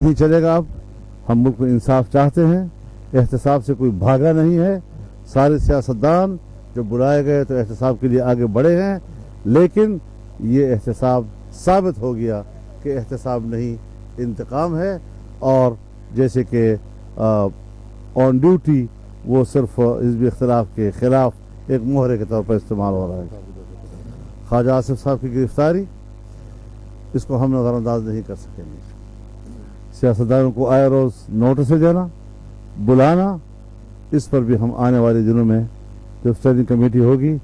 नहीं चलेगा। अब हम मुल्क में इंसाफ चाहते हैं, एहतसाब से कोई भागा नहीं है। सारे सियासतदान जो बुलाए गए तो एहतसाब के लिए आगे बढ़े हैं, लेकिन ये एहतसाब साबित हो गया कि एहतसाब नहीं इंतकाम है। और जैसे कि ऑन ड्यूटी वो सिर्फ हिज़्ब इख्तिलाफ के खिलाफ एक मोहरे के तौर पर इस्तेमाल हो रहा है। ख्वाजा आसिफ साहब की गिरफ्तारी, इसको हम नज़रअंदाज नहीं कर सकेंगे। सियासतदानों को आए रोज़ नोटिस देना, बुलाना, इस पर भी हम आने वाले दिनों में जब स्टैंडिंग कमेटी होगी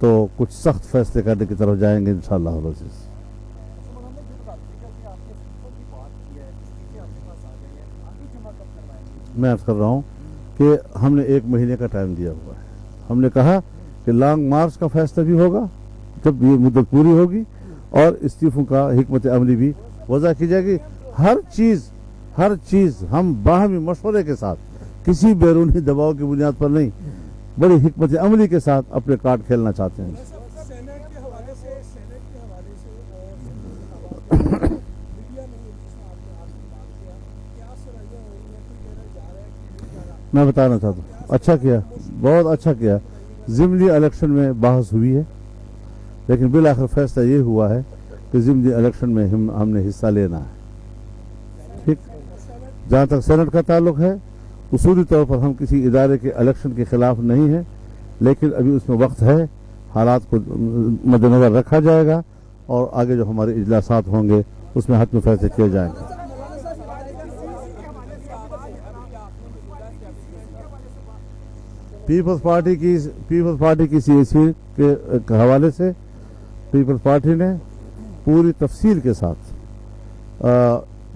तो कुछ सख्त फैसले करने की तरफ जाएंगे इंशाअल्लाह। मैं अर्ज़ कर रहा हूँ कि हमने 1 महीने का टाइम दिया हुआ है। हमने कहा कि लॉन्ग मार्च का फैसला भी होगा जब ये मुद्दत पूरी होगी, और इस्तीफों का हिकमत अमली भी वज़ा की जाएगी। हर चीज़ हम बाहमी मशवरे के साथ, किसी बैरूनी दबाव की बुनियाद पर नहीं, बड़ी हिकमत अमली के साथ अपने कार्ड खेलना चाहते हैं। मैं बताना चाहता हूँ, अच्छा किया, बहुत अच्छा किया। ज़िमनी इलेक्शन में बहस हुई है, लेकिन बिल आखिर फैसला ये हुआ है कि ज़िमनी इलेक्शन में हमने हिस्सा लेना है। ठीक, जहाँ तक सेनेट का ताल्लुक है, उसूली तौर पर हम किसी इदारे के इलेक्शन के खिलाफ नहीं हैं, लेकिन अभी उसमें वक्त है, हालात को मद्देनजर रखा जाएगा और आगे जो हमारे इजलासात होंगे उसमें हतमी फैसले किए जाएंगे। पीपल्स पार्टी की सीएसी के हवाले से पीपल्स पार्टी ने पूरी तफसील के साथ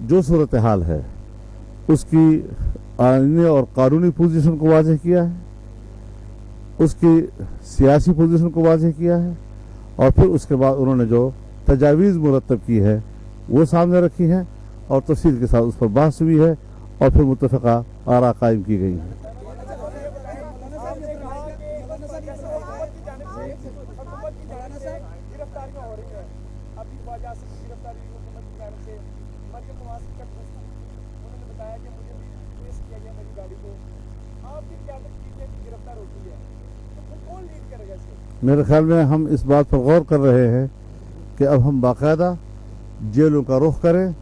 जो सूरत हाल है उसकी आईनी और कानूनी पोजीशन को वाज़ेह किया है, उसकी सियासी पोजीशन को वाज़ेह किया है, और फिर उसके बाद उन्होंने जो तजावीज़ मुरतब की है वो सामने रखी है और तफसील के साथ उस पर बहस हुई है और फिर मुत्तफ़क़ा आरा कायम की गई है। मेरे ख्याल में हम इस बात पर गौर कर रहे हैं कि अब हम बाकायदा जेलों का रुख करें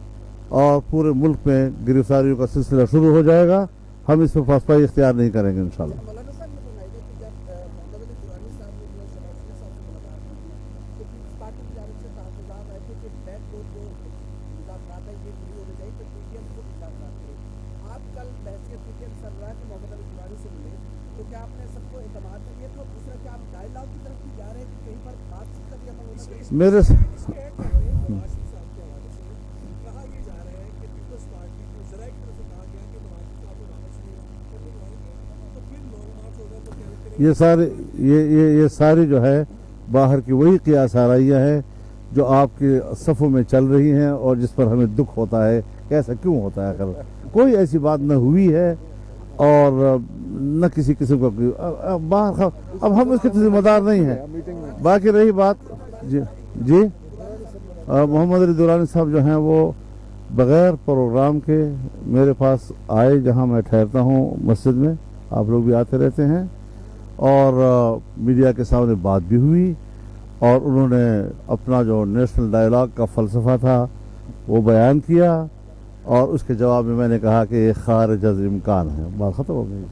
और पूरे मुल्क में गिरफ्तारियों का सिलसिला शुरू हो जाएगा। हम इस पर फासपाई इख्तियार नहीं करेंगे इंशाअल्लाह। मेरे ये सारी जो है बाहर की वही क़ियास आराइयाँ हैं जो आपके सफ़ों में चल रही हैं और जिस पर हमें दुख होता है। कैसा क्यों होता है? कोई ऐसी बात न हुई है और न किसी किस्म का बाहर। अब हम इसके जिम्मेदार नहीं हैं। बाकी रही बात जी मोहम्मद अली दुरानी साहब जो हैं वो बग़ैर प्रोग्राम के मेरे पास आए, जहां मैं ठहरता हूं मस्जिद में, आप लोग भी आते रहते हैं, और मीडिया के सामने बात भी हुई और उन्होंने अपना जो नेशनल डायलॉग का फ़लसफ़ा था वो बयान किया और उसके जवाब में मैंने कहा कि ये खारिज अज़ इम्कान है। बात ख़त्म हो गई।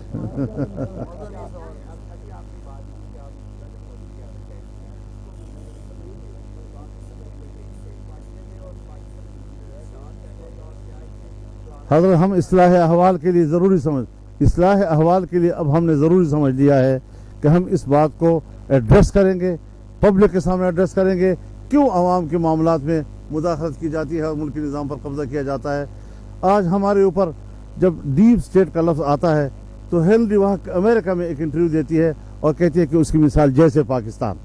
हज़रत हम इस्लाह अहवाल के लिए अब हमने ज़रूरी समझ लिया है कि हम इस बात को एड्रेस करेंगे, पब्लिक के सामने एड्रेस करेंगे। क्यों आवाम के मामलात में मुदाखलत की जाती है और मुल्की निज़ाम पर कब्ज़ा किया जाता है? आज हमारे ऊपर जब डीप स्टेट का लफ्ज़ आता है तो हेल्डी वहाँ अमेरिका में एक इंटरव्यू देती है और कहती है कि उसकी मिसाल जैसे पाकिस्तान।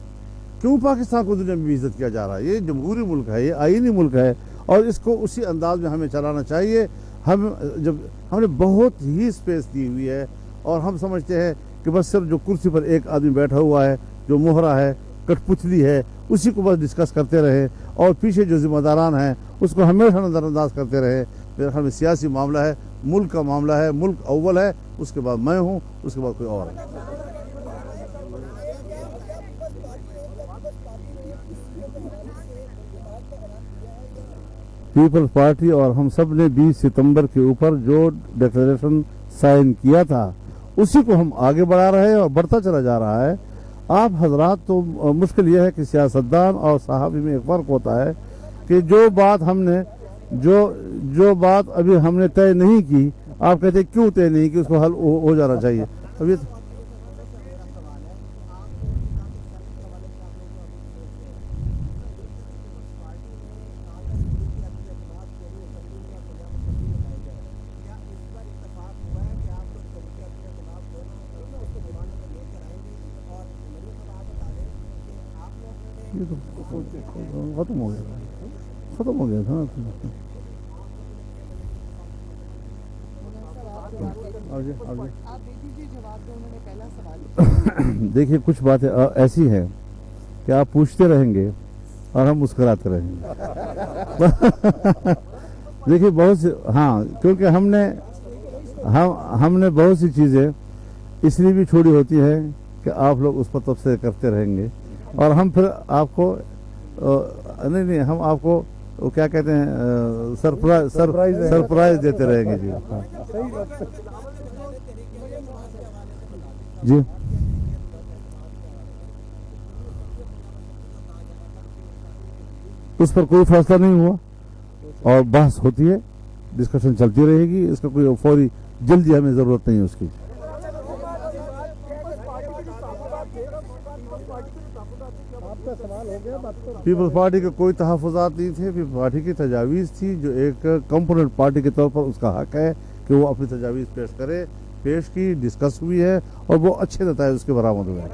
क्यों पाकिस्तान को दुनिया में बेइज्जत किया जा रहा है? ये जमहूरी मुल्क है, ये आईनी मुल्क है और इसको उसी अंदाज में हमें चलाना चाहिए। हमने बहुत ही स्पेस दी हुई है और हम समझते हैं कि बस सिर्फ जो कुर्सी पर एक आदमी बैठा हुआ है, जो मोहरा है, कठपुतली है, उसी को बस डिस्कस करते रहे और पीछे जो जिम्मेदारान हैं उसको हमेशा नज़रअंदाज करते रहे। میرے خیال میں سیاسی معاملہ ہے، ملک کا معاملہ ہے، ملک اول ہے، اس کے بعد میں ہوں، اس کے بعد کوئی اور ہے۔ پیپلز پارٹی اور ہم سب نے 20 ستمبر کے اوپر جو ڈکلیریشن سائن کیا تھا اسی کو ہم آگے بڑھا رہے ہیں اور بڑھتا چلا جا رہا ہے۔ آپ حضرات تو مشکل یہ ہے کہ سیاستدان اور صحافی میں ایک فرق ہوتا ہے کہ جو بات ہم نے جو بات ابھی ہم نے طے نہیں کی، آپ کہتے ہیں کیوں طے نہیں کی، اس کو حل ہو جانا چاہیے۔ ابھی ختم ہو گیا تھا۔ دیکھیے کچھ باتیں ایسی ہیں کہ آپ پوچھتے رہیں گے اور ہم مسکراتے رہیں گے۔ دیکھیے بہت سی، ہاں، کیونکہ ہم نے بہت سی چیزیں اس لیے بھی چھوڑی ہوتی ہیں کہ آپ لوگ اس پر تبصرے کرتے رہیں گے اور ہم پھر آپ کو نہیں ہم آپ کو کیا کہتے ہیں سرپرائز دیتے رہیں گے۔ جی اس پر کوئی فیصلہ نہیں ہوا اور بحث ہوتی ہے، ڈسکشن چلتی رہے گی، اس کا کوئی فوری جلدی ہمیں ضرورت نہیں ہے اس کی۔ پیپلز پارٹی کے کوئی تحفظات نہیں تھے، پیپلز پارٹی کی تجاویز تھی جو ایک کمپوننٹ پارٹی کے طور پر اس کا حق ہے کہ وہ اپنی تجاویز پیش کرے، پیش کی، ڈسکس ہوئی ہے اور وہ اچھے نتائج اس کے برآمد ہوئے ہیں۔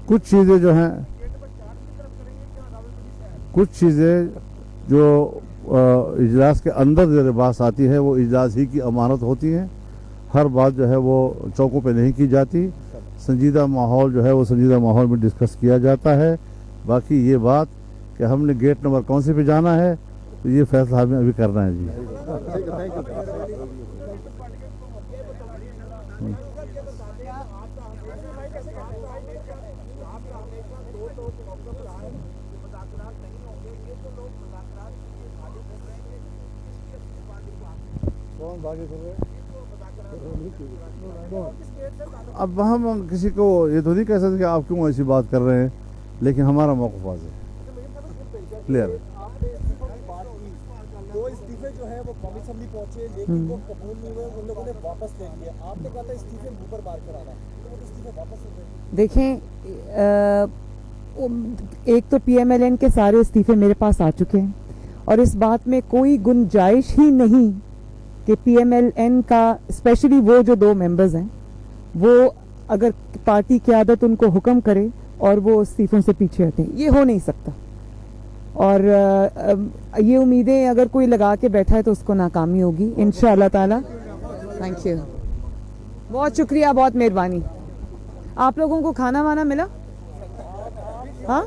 کچھ چیزیں جو اجلاس کے اندر جو بات آتی ہے وہ اجلاس ہی کی امانت ہوتی ہیں، ہر بات جو ہے وہ چوکوں پہ نہیں کی جاتی، سنجیدہ ماحول جو ہے وہ سنجیدہ ماحول میں ڈسکس کیا جاتا ہے۔ باقی یہ بات کہ ہم نے گیٹ نمبر کون سے پہ جانا ہے تو یہ فیصلہ ہمیں ابھی کرنا ہے۔ جی اب ہم کسی کو یہ تو نہیں کہہ سکتے کہ آپ کیوں ایسی بات کر رہے ہیں، لیکن ہمارا موقف واضح ہے، کلیئر ہے۔ دو استعفے جو ہے وہ قومی اسمبلی پہنچے لیکن وہ قبول نہیں ہوئے، ان لوگوں نے واپس لے لیے۔ آپ نے کہا تھا استعفے اوپر بار کرانا، تو وہ استعفے واپس ہو گئے۔ دیکھیں، ایک تو پی ایم ایل این کے سارے استعفے میرے پاس آ چکے ہیں اور اس بات میں کوئی گنجائش ہی نہیں کہ پی ایم ایل این کا اسپیشلی وہ جو 2 ممبرز ہیں وہ اگر پارٹی قیادت ان کو حکم کرے اور وہ استعفوں سے پیچھے ہٹیں، یہ ہو نہیں سکتا۔ اور یہ امیدیں اگر کوئی لگا کے بیٹھا ہے تو اس کو ناکامی ہوگی انشاءاللہ تعالی۔ تھینک یو، بہت شکریہ، بہت مہربانی۔ آپ لوگوں کو کھانا وانا ملا؟ ہاں